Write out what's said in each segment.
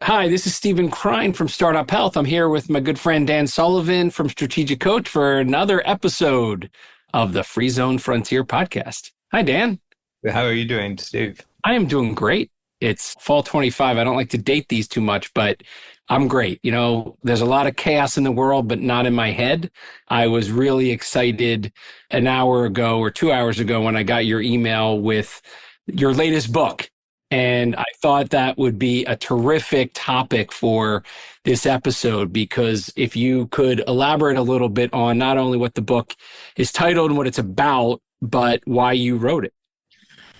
Hi, this is Stephen Krein from Startup Health. I'm here with my good friend Dan Sullivan from Strategic Coach for another episode of the Free Zone Frontier podcast. Hi, Dan. How are you doing, Steve? I am doing great. It's fall 25. I don't like to date these too much, but I'm great. There's a lot of chaos in the world, but not in my head. I was really excited an hour ago or 2 hours ago when I got your email with your latest book. And I thought that would be a terrific topic for this episode because if you could elaborate a little bit on not only what the book is titled and what it's about, but why you wrote it.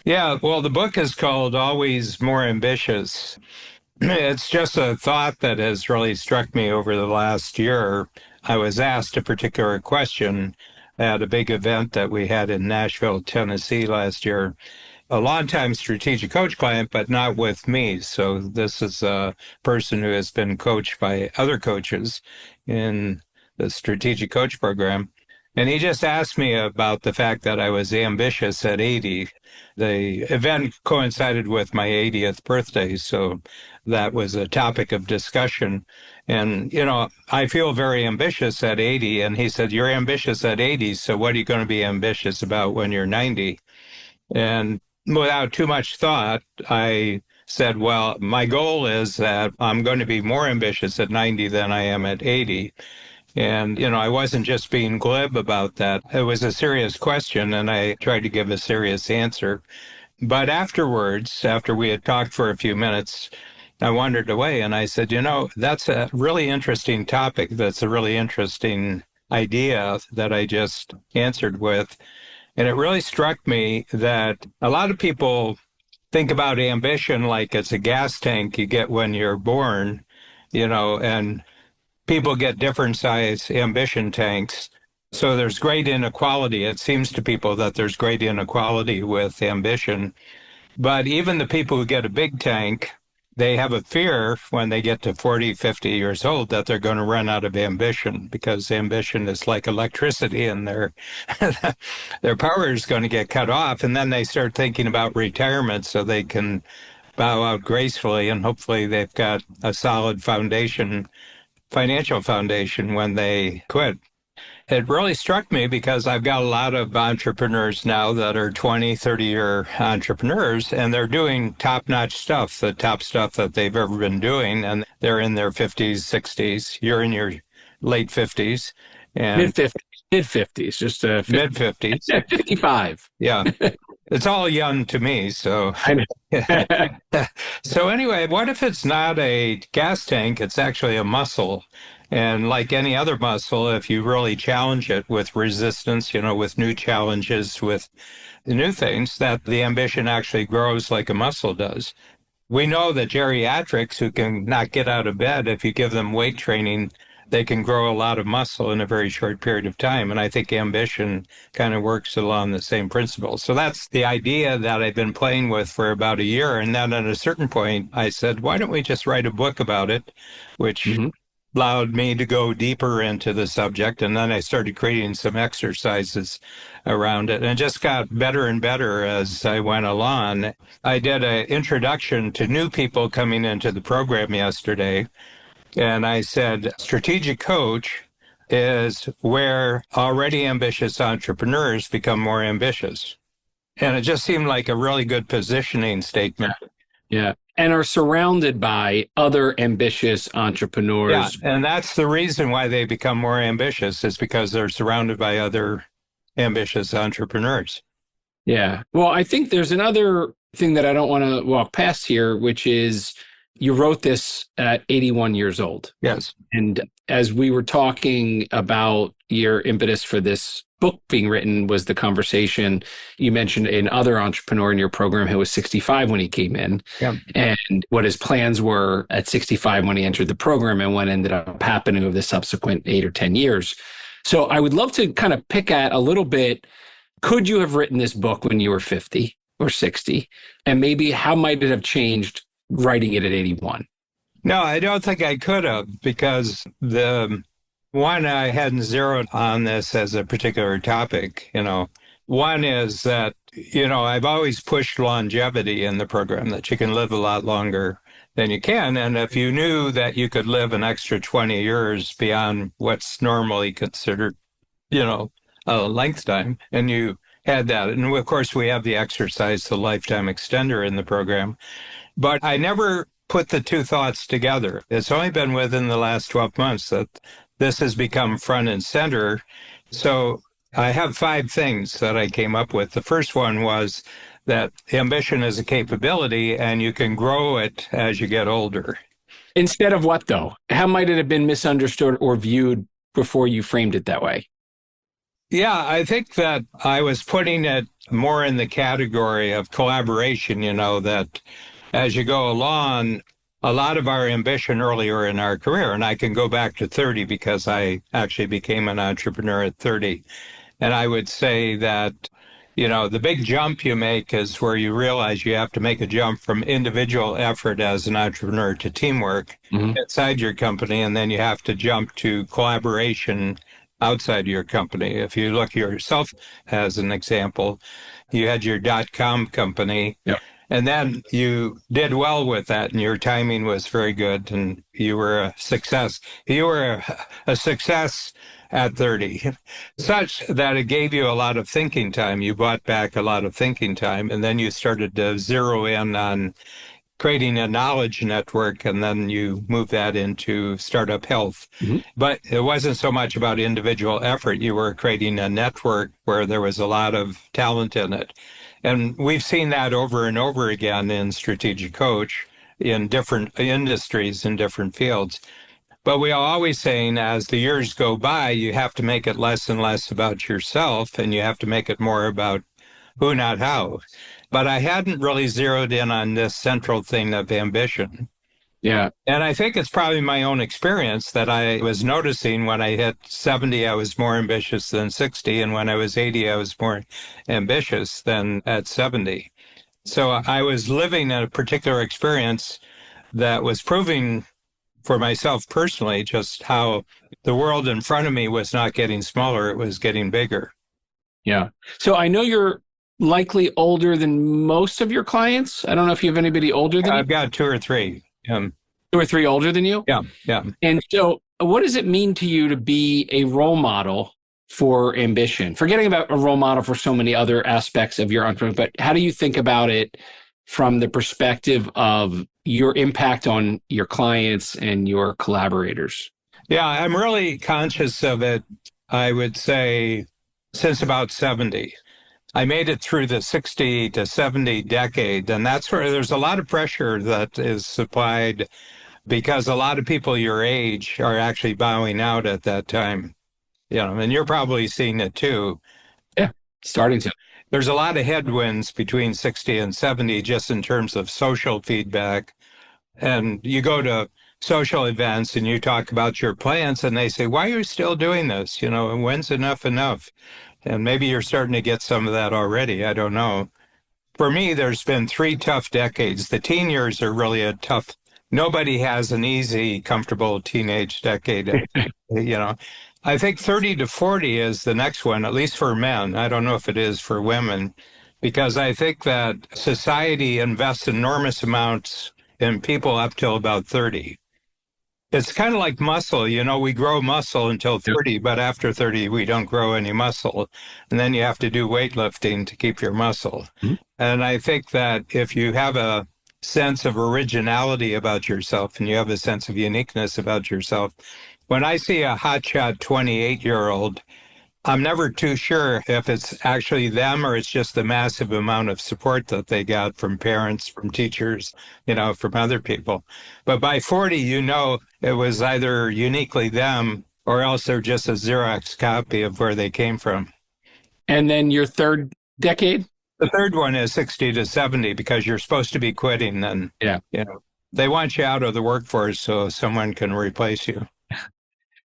Yeah, well, the book is called Always More Ambitious. It's just a thought that has really struck me over the last year. I was asked a particular question at a big event that we had in Nashville, Tennessee last year. A longtime strategic coach client, but not with me. So this is a person who has been coached by other coaches in the strategic coach program. And he just asked me about the fact that I was ambitious at 80. The event coincided with my 80th birthday, so that was a topic of discussion. And, I feel very ambitious at 80. And he said, "You're ambitious at 80, so what are you going to be ambitious about when you're 90?" And without too much thought, I said, well, my goal is that I'm going to be more ambitious at 90 than I am at 80. And, I wasn't just being glib about that. It was a serious question, and I tried to give a serious answer. But afterwards, after we had talked for a few minutes, I wandered away and I said, that's a really interesting topic. That's a really interesting idea that I just answered with. And it really struck me that a lot of people think about ambition like it's a gas tank you get when you're born, and people get different size ambition tanks. So there's great inequality. It seems to people that there's great inequality with ambition. But even the people who get a big tank, they have a fear when they get to 40, 50 years old that they're going to run out of ambition because ambition is like electricity and their power is going to get cut off. And then they start thinking about retirement so they can bow out gracefully and hopefully they've got a solid foundation, financial foundation when they quit. It really struck me because I've got a lot of entrepreneurs now that are 20, 30-year entrepreneurs, and they're doing top-notch stuff, the top stuff that they've ever been doing, and they're in their 50s, 60s. You're in your late 50s. And Mid-50s, just mid-50s. 55. Yeah. It's all young to me, so. I know. So anyway, what if it's not a gas tank, it's actually a muscle? And like any other muscle, if you really challenge it with resistance, with new challenges, with new things, that the ambition actually grows like a muscle does. We know that geriatrics who can not get out of bed, if you give them weight training, they can grow a lot of muscle in a very short period of time. And I think ambition kind of works along the same principle. So that's the idea that I've been playing with for about a year. And then at a certain point, I said, why don't we just write a book about it, which allowed me to go deeper into the subject. And then I started creating some exercises around it and just got better and better as I went along. I did an introduction to new people coming into the program yesterday. And I said, strategic coach is where already ambitious entrepreneurs become more ambitious. And it just seemed like a really good positioning statement. Yeah. And are surrounded by other ambitious entrepreneurs. Yeah. And that's the reason why they become more ambitious is because they're surrounded by other ambitious entrepreneurs. Yeah. Well, I think there's another thing that I don't want to walk past here, which is you wrote this at 81 years old. Yes. And as we were talking about your impetus for this book being written was the conversation you mentioned another entrepreneur in your program who was 65 when he came in, and what his plans were at 65 when he entered the program and what ended up happening over the subsequent 8 or 10 years. So I would love to kind of pick at a little bit, could you have written this book when you were 50 or 60? And maybe how might it have changed writing it at 81? No, I don't think I could have because I hadn't zeroed on this as a particular topic, One is that, I've always pushed longevity in the program, that you can live a lot longer then you can. And if you knew that you could live an extra 20 years beyond what's normally considered, a lifetime, and you had that. And of course, we have the exercise, the lifetime extender in the program. But I never put the two thoughts together. It's only been within the last 12 months that this has become front and center. So I have 5 things that I came up with. The first one was that ambition is a capability and you can grow it as you get older. Instead of what, though? How might it have been misunderstood or viewed before you framed it that way? Yeah, I think that I was putting it more in the category of collaboration, that as you go along, a lot of our ambition earlier in our career, and I can go back to 30 because I actually became an entrepreneur at 30. And I would say that, the big jump you make is where you realize you have to make a jump from individual effort as an entrepreneur to teamwork inside your company. And then you have to jump to collaboration outside your company. If you look yourself as an example, you had your .com company. Yep. And then you did well with that, and your timing was very good, and you were a success. You were a success at 30, such that it gave you a lot of thinking time. You bought back a lot of thinking time, and then you started to zero in on creating a knowledge network, and then you move that into startup health. But it wasn't so much about individual effort. You were creating a network where there was a lot of talent in it. And we've seen that over and over again in Strategic Coach in different industries, in different fields. But we are always saying as the years go by, you have to make it less and less about yourself, and you have to make it more about who, not how. But I hadn't really zeroed in on this central thing of ambition. Yeah. And I think it's probably my own experience that I was noticing when I hit 70, I was more ambitious than 60. And when I was 80, I was more ambitious than at 70. So I was living a particular experience that was proving for myself personally just how the world in front of me was not getting smaller, it was getting bigger. Yeah. So I know you're likely older than most of your clients. I don't know if you have anybody older than you. I've got 2 or 3. 2 or 3 older than you? Yeah, yeah. And so what does it mean to you to be a role model for ambition? Forgetting about a role model for so many other aspects of your entrepreneur, but how do you think about it from the perspective of your impact on your clients and your collaborators? Yeah, I'm really conscious of it, I would say, since about 70. I made it through the 60 to 70 decade, and that's where there's a lot of pressure that is supplied because a lot of people your age are actually bowing out at that time. And you're probably seeing it too. Yeah, starting to. There's a lot of headwinds between 60 and 70 just in terms of social feedback. And you go to social events and you talk about your plans and they say, why are you still doing this? And when's enough? And maybe you're starting to get some of that already. I don't know. For me, there's been 3 tough decades. The teen years are really a tough. Nobody has an easy, comfortable teenage decade. I think 30 to 40 is the next one, at least for men. I don't know if it is for women, because I think that society invests enormous amounts in people up till about 30. It's kind of like muscle. We grow muscle until 30, but after 30, we don't grow any muscle. And then you have to do weightlifting to keep your muscle. And I think that if you have a sense of originality about yourself and you have a sense of uniqueness about yourself, when I see a hotshot 28-year-old, I'm never too sure if it's actually them or it's just the massive amount of support that they got from parents, from teachers, from other people. But by 40, it was either uniquely them or else they're just a Xerox copy of where they came from. And then your third decade? The third one is 60 to 70 because you're supposed to be quitting then. Yeah. They want you out of the workforce so someone can replace you.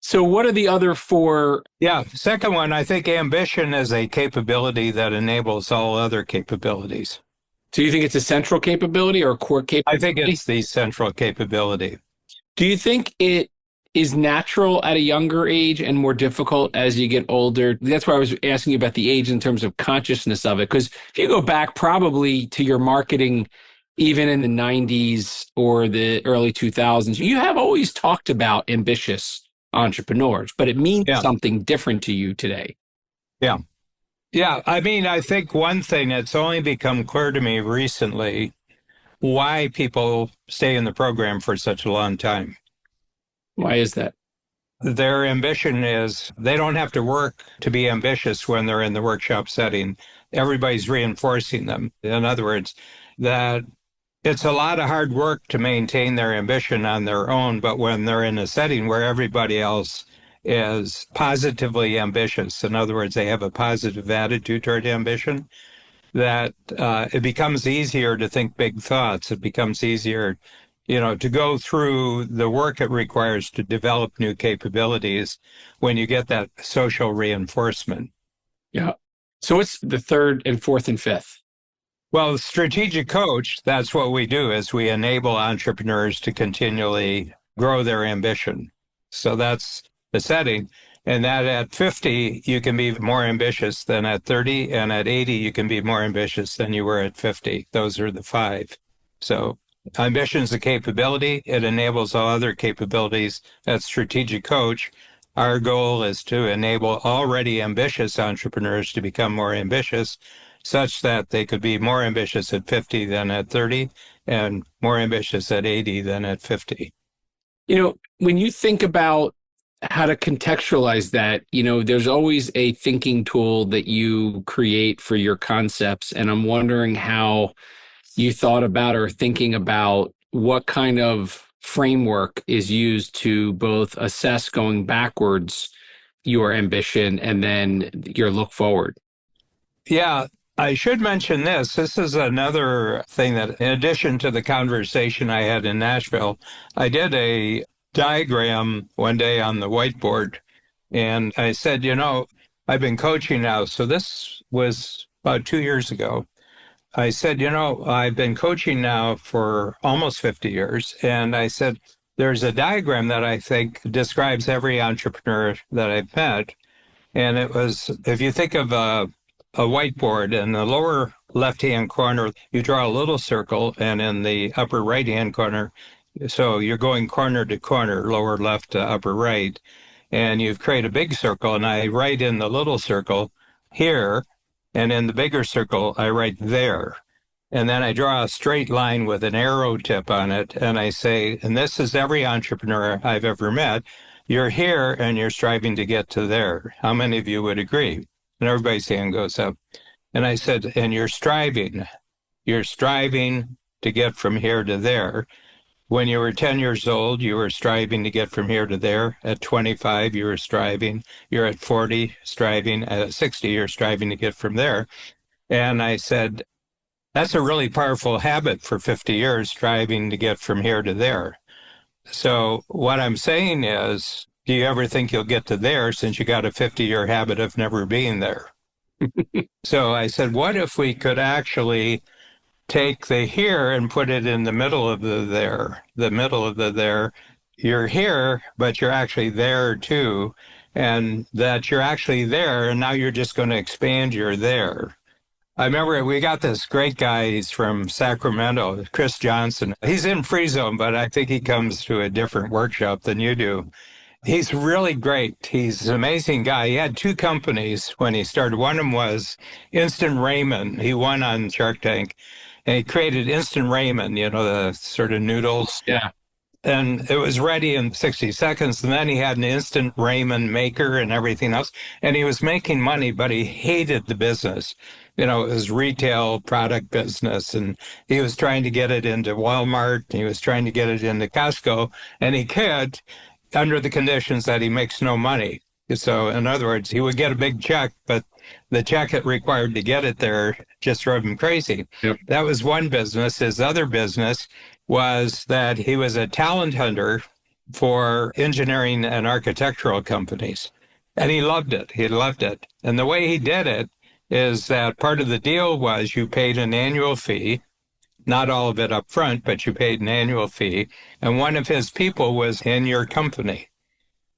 So what are the other 4? Yeah. Second one, I think ambition is a capability that enables all other capabilities. So you think it's a central capability or a core capability? I think it's the central capability. Do you think it is natural at a younger age and more difficult as you get older? That's why I was asking you about the age in terms of consciousness of it. Because if you go back probably to your marketing even in the 90s or the early 2000s, you have always talked about ambitious entrepreneurs, but it means Yeah. something different to you today. Yeah. Yeah. I mean, I think one thing that's only become clear to me recently why people stay in the program for such a long time. Why is that? Their ambition is they don't have to work to be ambitious when they're in the workshop setting. Everybody's reinforcing them. In other words, that it's a lot of hard work to maintain their ambition on their own, but when they're in a setting where everybody else is positively ambitious, in other words, they have a positive attitude toward ambition, that it becomes easier to think big thoughts. It becomes easier, to go through the work it requires to develop new capabilities when you get that social reinforcement. Yeah. So what's the third and fourth and fifth? Well, strategic coach, that's what we do is we enable entrepreneurs to continually grow their ambition. So that's the setting. And that at 50, you can be more ambitious than at 30. And at 80, you can be more ambitious than you were at 50. Those are the five. So ambition is a capability. It enables all other capabilities. At strategic coach, our goal is to enable already ambitious entrepreneurs to become more ambitious such that they could be more ambitious at 50 than at 30 and more ambitious at 80 than at 50. When you think about how to contextualize that, there's always a thinking tool that you create for your concepts. And I'm wondering how you thought about or thinking about what kind of framework is used to both assess going backwards your ambition and then your look forward. Yeah, I should mention this. This is another thing that, in addition to the conversation I had in Nashville, I did a diagram one day on the whiteboard. And I said, I've been coaching now. So this was about 2 years ago. I said, I've been coaching now for almost 50 years. And I said, there's a diagram that I think describes every entrepreneur that I've met. And it was, if you think of a whiteboard in the lower left-hand corner, you draw a little circle, and in the upper right-hand corner, so you're going corner to corner, lower left to upper right, and you've created a big circle, and I write in the little circle here, and in the bigger circle, I write there. And then I draw a straight line with an arrow tip on it, and I say, and this is every entrepreneur I've ever met, you're here and you're striving to get to there. How many of you would agree? And everybody's hand goes up. And I said, and you're striving to get from here to there. When you were 10 years old, you were striving to get from here to there. At 25, you were striving. You're at 40, striving. At 60, you're striving to get from there. And I said, that's a really powerful habit for 50 years, striving to get from here to there. So what I'm saying is, do you ever think you'll get to there since you got a 50-year habit of never being there? So I said, what if we could actually take the here and put it in the middle of the there, the middle of the there. You're here, but you're actually there too. And that you're actually there, and now you're just going to expand your there. I remember we got this great guy. He's from Sacramento, Chris Johnson. He's in Free Zone, but I think he comes to a different workshop than you do. He's really great. He's an amazing guy. He had two companies when he started. One of them was Instant Ramen. He won on Shark Tank, and he created Instant Ramen, the sort of noodles. Yeah. And it was ready in 60 seconds. And then he had an instant ramen maker and everything else. And he was making money, but he hated the business. It was retail product business. And he was trying to get it into Walmart. And he was trying to get it into Costco. And he could, under the conditions that he makes no money. So in other words, he would get a big check, but the check it required to get it there just drove him crazy. Yep. That was one business. His other business was that he was a talent hunter for engineering and architectural companies. And he loved it. He loved it. And the way he did it is that part of the deal was you paid an annual fee, not all of it up front, but you paid an annual fee. And one of his people was in your company.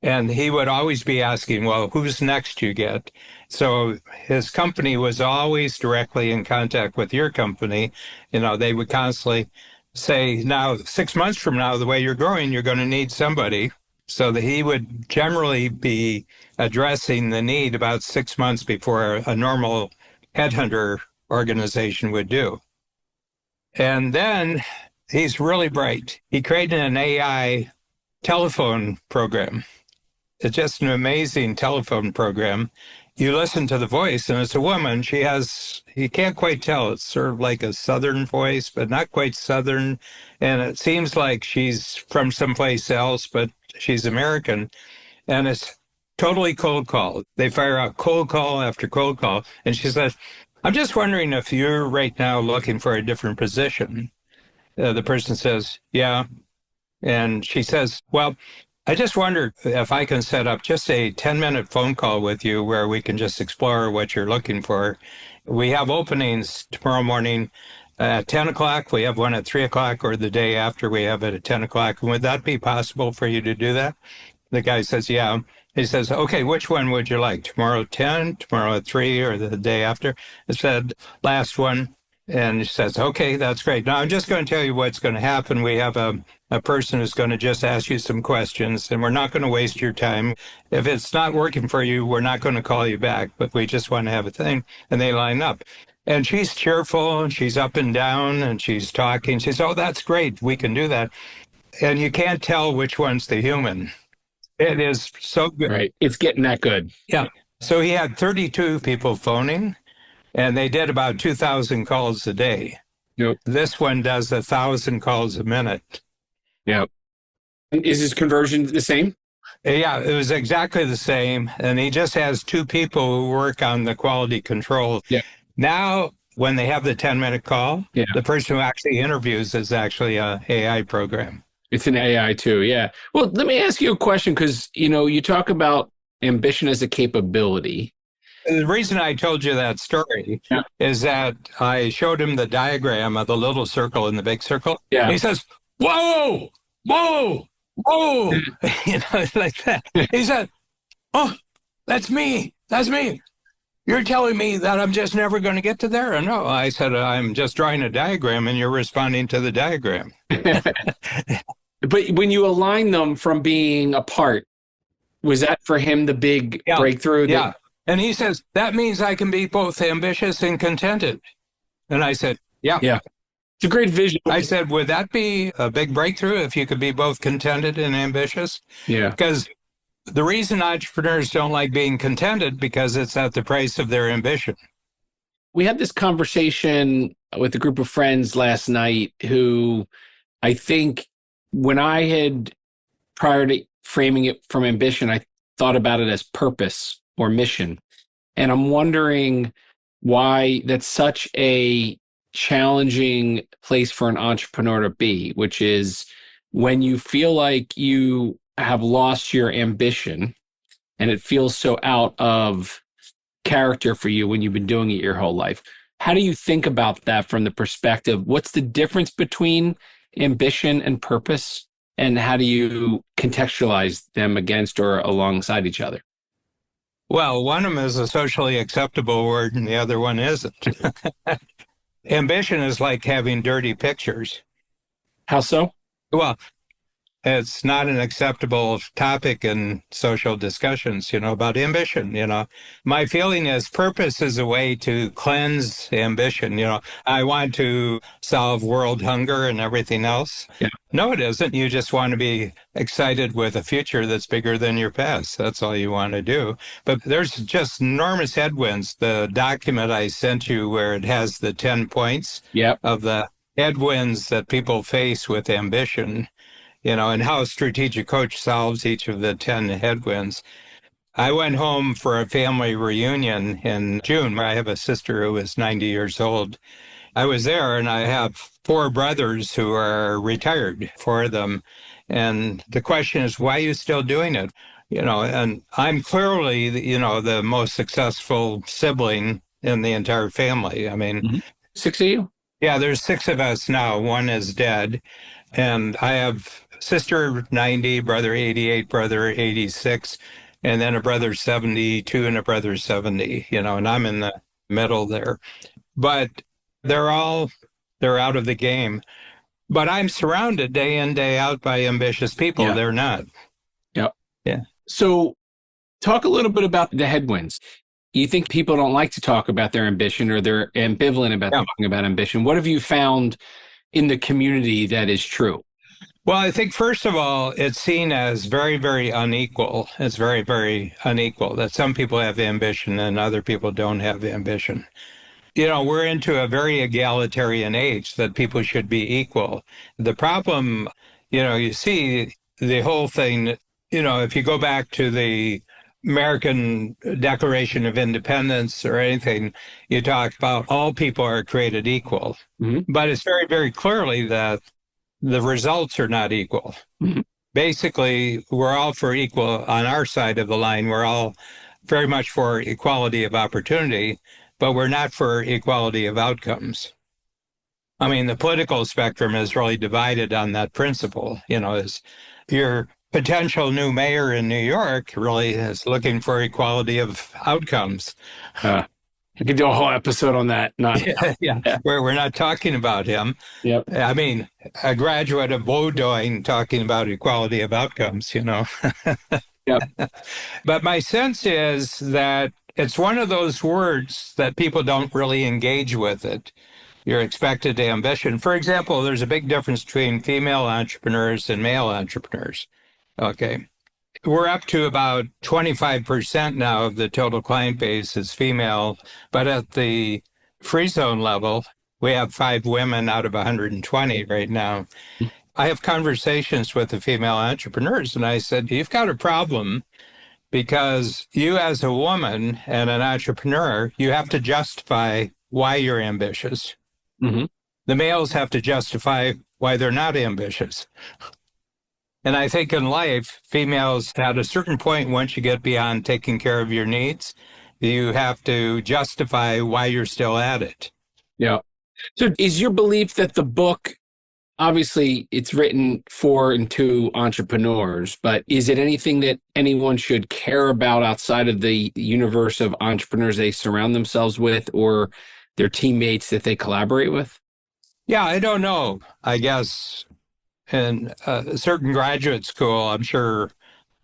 And he would always be asking, well, who's next you get? So his company was always directly in contact with your company. They would constantly say, now, 6 months from now, the way you're growing, you're going to need somebody. So that he would generally be addressing the need about 6 months before a normal headhunter organization would do. And then he's really bright. He created an AI telephone program. It's just an amazing telephone program. You listen to the voice, and it's a woman. You can't quite tell. It's sort of like a Southern voice, but not quite Southern. And it seems like she's from someplace else, but she's American. And it's totally cold call. They fire out cold call after cold call. And she says, I'm just wondering if you're right now looking for a different position. The person says, yeah. And she says, well, I just wonder if I can set up just a 10-minute phone call with you where we can just explore what you're looking for. We have openings tomorrow morning at 10 o'clock. We have one at 3 o'clock, or the day after we have it at 10 o'clock. Would that be possible for you to do that? The guy says, yeah. He says, okay, which one would you like? Tomorrow at 10, tomorrow at 3, or the day after? I said, last one. And he says, okay, that's great. Now, I'm just going to tell you what's going to happen. We have a person who's going to just ask you some questions, and we're not going to waste your time. If it's not working for you, we're not going to call you back, but we just want to have a thing. And they line up. And she's cheerful, and she's up and down, and she's talking. She says, oh, that's great. We can do that. And you can't tell which one's the human. It is so good. Right. It's getting that good. Yeah. So he had 32 people phoning, and they did about 2,000 calls a day. Yep. This one does 1,000 calls a minute. Yep. Is his conversion the same? Yeah, it was exactly the same. And he just has 2 people who work on the quality control. Yeah. Now, when they have the 10-minute call, yeah. the person who actually interviews is actually an AI program. It's an AI too, yeah. Well, let me ask you a question, because, you talk about ambition as a capability. The reason I told you that story is that I showed him the diagram of the little circle and the big circle. Yeah. He says, whoa, whoa, whoa, like that. He said, oh, that's me. That's me. You're telling me that I'm just never going to get to there? Or no, I said, I'm just drawing a diagram and you're responding to the diagram. But when you align them from being apart, was that for him the big breakthrough? Yeah. And he says, that means I can be both ambitious and contented. And I said, yeah. Yeah. It's a great vision. I said, would that be a big breakthrough if you could be both contented and ambitious? Yeah. Because the reason entrepreneurs don't like being contented, because it's at the price of their ambition. We had this conversation with a group of friends last night who I think when I had, prior to framing it from ambition, I thought about it as purpose or mission. And I'm wondering why that's such a challenging place for an entrepreneur to be, which is when you feel like you have lost your ambition and it feels so out of character for you when you've been doing it your whole life. How do you think about that from the perspective? What's the difference between ambition and purpose? And how do you contextualize them against or alongside each other? Well, one of them is a socially acceptable word and the other one isn't. Ambition is like having dirty pictures. How so? Well, it's not an acceptable topic in social discussions, about ambition. My feeling is purpose is a way to cleanse ambition. I want to solve world hunger and everything else. Yeah. No, it isn't. You just want to be excited with a future that's bigger than your past. That's all you want to do. But there's just enormous headwinds. The document I sent you where it has the 10 points of the headwinds that people face with ambition, and how a strategic coach solves each of the 10 headwinds. I went home for a family reunion in June. I have a sister who is 90 years old. I was there, and I have 4 brothers who are retired, 4 of them. And the question is, why are you still doing it? And I'm clearly, the most successful sibling in the entire family. I mean, 6 of you? Yeah, there's 6 of us now. 1 is dead. And I have sister 90, brother 88, brother 86, and then a brother 72 and a brother 70, and I'm in the middle there. But they're all they're out of the game. But I'm surrounded day in, day out by ambitious people. Yeah. They're not. Yeah. Yeah. So talk a little bit about the headwinds. You think people don't like to talk about their ambition or they're ambivalent about Yeah. talking about ambition. What have you found in the community that is true? Well, I think first of all, it's seen as very, very unequal. It's very, very unequal that some people have ambition and other people don't have ambition. We're into a very egalitarian age that people should be equal. The problem, you see the whole thing, if you go back to the American Declaration of Independence or anything, you talk about all people are created equal. Mm-hmm. But it's very, very clearly that the results are not equal. Mm-hmm. Basically, we're all for equal on our side of the line. We're all very much for equality of opportunity, but we're not for equality of outcomes. I mean, the political spectrum is really divided on that principle. Is your potential new mayor in New York really is looking for equality of outcomes. We could do a whole episode on that. Not Yeah, yeah. where we're not talking about him. Yep. I mean, a graduate of Bowdoin talking about equality of outcomes, Yep. But my sense is that it's one of those words that people don't really engage with it. Your expected ambition. For example, there's a big difference between female entrepreneurs and male entrepreneurs. Okay. We're up to about 25% now of the total client base is female, but at the free zone level, we have 5 women out of 120 right now. I have conversations with the female entrepreneurs, and I said, you've got a problem because you as a woman and an entrepreneur, you have to justify why you're ambitious. Mm-hmm. The males have to justify why they're not ambitious. And I think in life, females at a certain point, once you get beyond taking care of your needs, you have to justify why you're still at it. Yeah. So is your belief that the book, obviously it's written for and to entrepreneurs, but is it anything that anyone should care about outside of the universe of entrepreneurs they surround themselves with or their teammates that they collaborate with? Yeah, I don't know. I guess in a certain graduate school, I'm sure,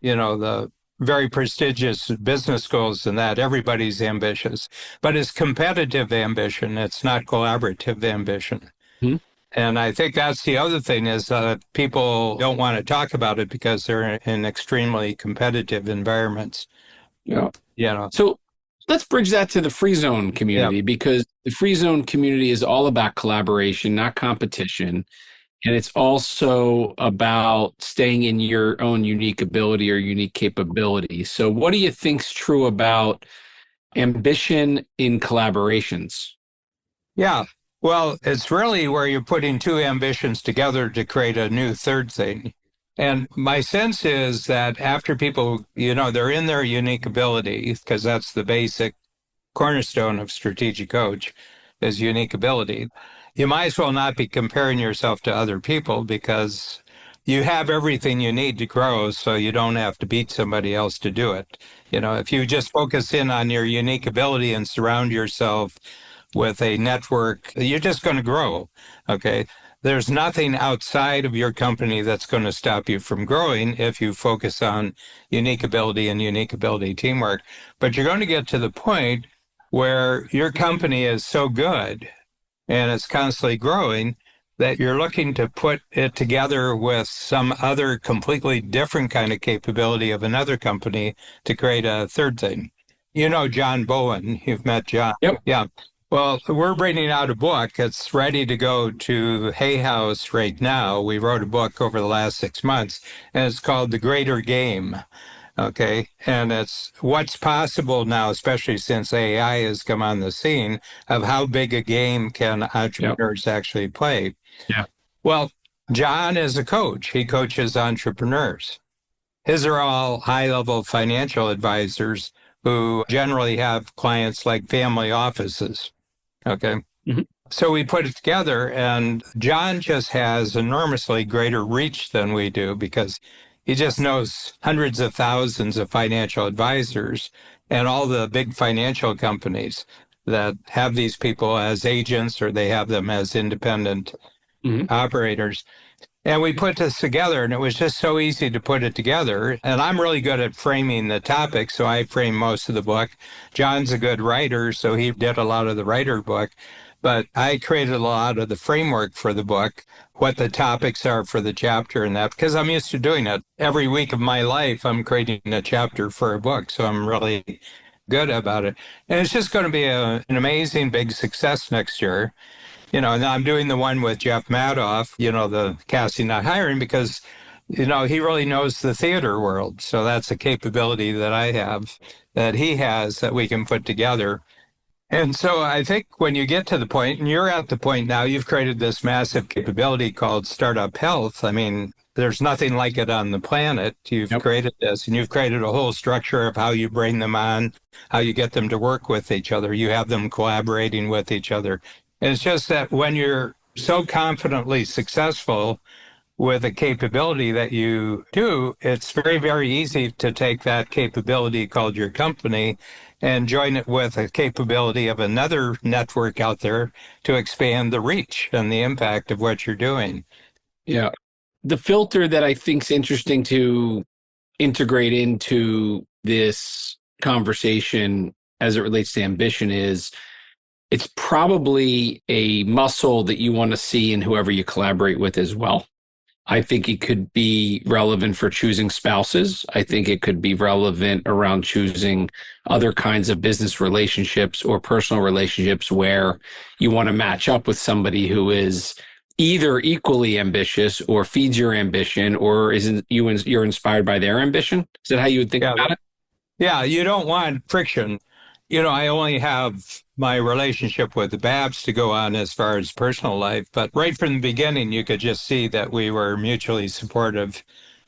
the very prestigious business schools and that everybody's ambitious, but it's competitive ambition. It's not collaborative ambition. Hmm. And I think that's the other thing is that people don't want to talk about it because they're in extremely competitive environments. Yeah. You know, So let's bridge that to the free zone community yeah, because the free zone community is all about collaboration, not competition. And it's also about staying in your own unique ability or unique capability. So what do you think's true about ambition in collaborations? yeah. Well, it's really where you're putting two ambitions together to create a new third thing. And my sense is that after people, they're in their unique ability, because that's the basic cornerstone of strategic coach is unique ability. You might as well not be comparing yourself to other people because you have everything you need to grow, so you don't have to beat somebody else to do it. If you just focus in on your unique ability and surround yourself with a network, you're just going to grow. Okay. There's nothing outside of your company that's going to stop you from growing if you focus on unique ability and unique ability teamwork. But you're going to get to the point where your company is so good and it's constantly growing that you're looking to put it together with some other completely different kind of capability of another company to create a third thing. John Bowen, you've met John. Yep. Yeah. Well, we're bringing out a book. It's ready to go to Hay House right now. We wrote a book over the last 6 months, and it's called The Greater Game. Okay. And it's what's possible now, especially since AI has come on the scene, of how big a game can entrepreneurs actually play. Yeah. Well, John is a coach. He coaches entrepreneurs. His are all high-level financial advisors who generally have clients like family offices. Okay. Mm-hmm. So we put it together, and John just has enormously greater reach than we do because he just knows hundreds of thousands of financial advisors and all the big financial companies that have these people as agents or they have them as independent Mhm. operators. And we put this together, and it was just so easy to put it together. And I'm really good at framing the topic, so I frame most of the book. John's a good writer, so he did a lot of the writer book. But I created a lot of the framework for the book, what the topics are for the chapter and that, because I'm used to doing it. Every week of my life, I'm creating a chapter for a book, so I'm really good about it. And it's just going to be an amazing big success next year. And I'm doing the one with Jeff Madoff, the casting not hiring, because, he really knows the theater world. So that's a capability that I have that he has that we can put together. And so I think when you get to the point, and you're at the point now, you've created this massive capability called Startup Health. I mean, there's nothing like it on the planet. You've Yep. created this, and you've created a whole structure of how you bring them on, how you get them to work with each other. You have them collaborating with each other. And it's just that when you're so confidently successful with a capability that you do, it's very, very easy to take that capability called your company and join it with a capability of another network out there to expand the reach and the impact of what you're doing. Yeah. The filter that I think's interesting to integrate into this conversation as it relates to ambition is it's probably a muscle that you want to see in whoever you collaborate with as well. I think it could be relevant for choosing spouses. I think it could be relevant around choosing other kinds of business relationships or personal relationships where you want to match up with somebody who is either equally ambitious or feeds your ambition or isn't you're inspired by their ambition. Is that how you would think Yeah, about it? yeah, you don't want friction. I only have my relationship with the Babs to go on as far as personal life, but right from the beginning, you could just see that we were mutually supportive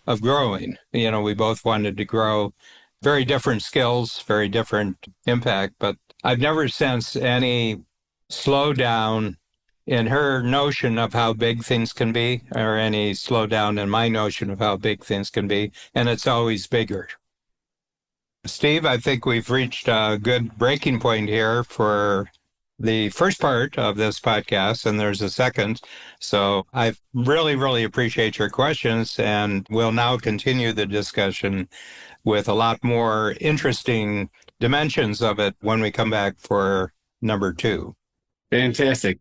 of growing. We both wanted to grow, very different skills, very different impact, but I've never sensed any slowdown in her notion of how big things can be or any slowdown in my notion of how big things can be. And it's always bigger. Steve, I think we've reached a good breaking point here for the first part of this podcast, and there's a second. So I really, really appreciate your questions, and we'll now continue the discussion with a lot more interesting dimensions of it when we come back for number two. Fantastic.